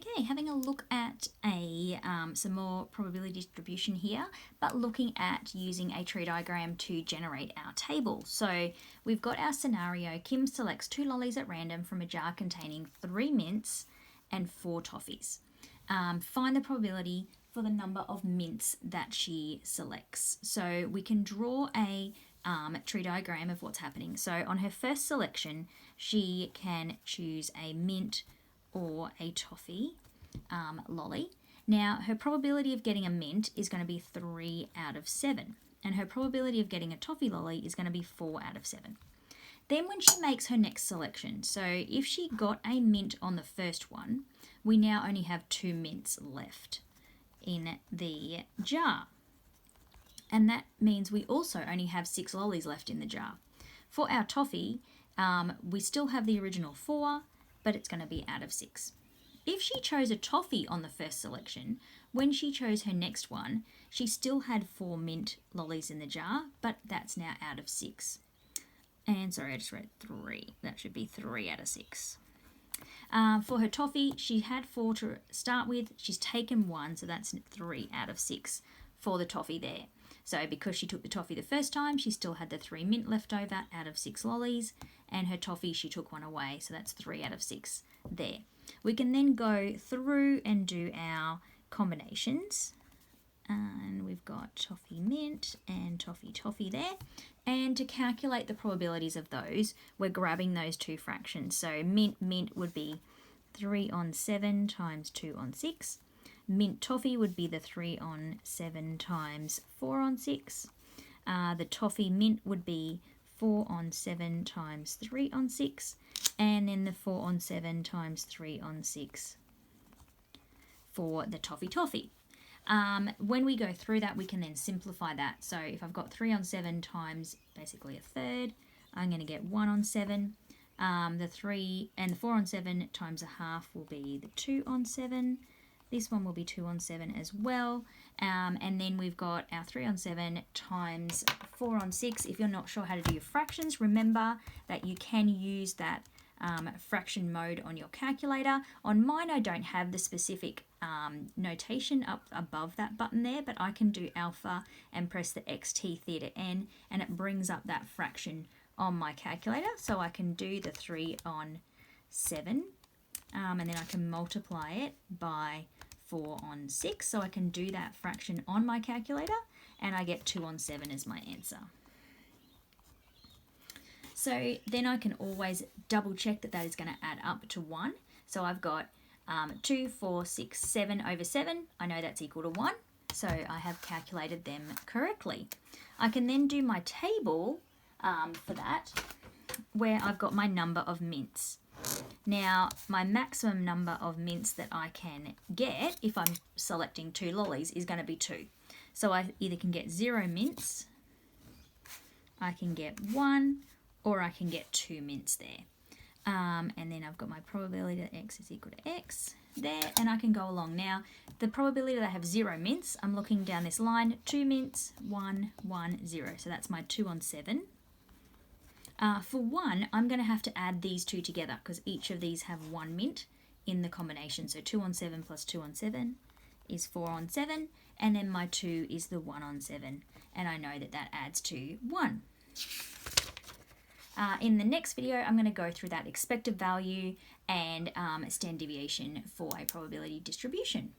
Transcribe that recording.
Okay, having a look at some more probability distribution here, but looking at using a tree diagram to generate our table. So we've got our scenario. Kim selects 2 lollies at random from a jar containing 3 mints and 4 toffees. Find the probability for the number of mints that she selects. So we can draw a tree diagram of what's happening. So on her first selection, she can choose a mint or a toffee lolly. Now, her probability of getting a mint is going to be 3 out of 7, and her probability of getting a toffee lolly is going to be 4 out of 7. Then when she makes her next selection, so if she got a mint on the first one, we now only have 2 mints left in the jar. And that means we also only have 6 lollies left in the jar. For our toffee, we still have the original 4, but it's going to be out of 6. If she chose a toffee on the first selection, when she chose her next one, she still had 4 mint lollies in the jar, but that's now out of 6. And sorry, I just read 3. That should be 3 out of 6. For her toffee, she had 4 to start with. She's taken 1, so that's 3 out of 6 for the toffee there. So because she took the toffee the first time, she still had the 3 mint left over out of 6 lollies, and her toffee, she took 1 away, so that's 3 out of 6 there. We can then go through and do our combinations, and we've got toffee mint and toffee there. And to calculate the probabilities of those, we're grabbing those 2 fractions. So mint would be 3 on 7 times 2 on 6. Mint toffee would be the 3 on 7 times 4 on 6. The toffee mint would be 4 on 7 times 3 on 6. And then the 4 on 7 times 3 on 6 for the toffee. When we go through that, we can then simplify that. So if I've got 3 on 7 times basically a third, I'm going to get 1 on 7. The 3 and the 4 on 7 times a half will be the 2 on 7. This one will be 2 on 7 as well. And then we've got our 3 on 7 times 4 on 6. If you're not sure how to do your fractions, remember that you can use that fraction mode on your calculator. On mine, I don't have the specific notation up above that button there, but I can do alpha and press the xt theta n, and it brings up that fraction on my calculator. So I can do the 3 on 7, and then I can multiply it by 4 on 6. So I can do that fraction on my calculator, and I get 2 on 7 as my answer. So then I can always double check that that is going to add up to 1. So I've got 2, 4, 6, 7 over 7. I know that's equal to 1. So I have calculated them correctly. I can then do my table for that, where I've got my number of mints. Now, my maximum number of mints that I can get if I'm selecting 2 lollies is going to be 2. So I either can get 0 mints, I can get 1, or I can get 2 mints there. And then I've got my probability that x is equal to x there, and I can go along. Now, the probability that I have 0 mints, I'm looking down this line, 2 mints, 1, 1, 0. So that's my 2 on 7. For 1, I'm going to have to add these 2 together because each of these have 1 mint in the combination. So 2 on 7 plus 2 on 7 is 4 on 7, and then my 2 is the 1 on 7, and I know that that adds to 1. In the next video, I'm going to go through that expected value and standard deviation for a probability distribution.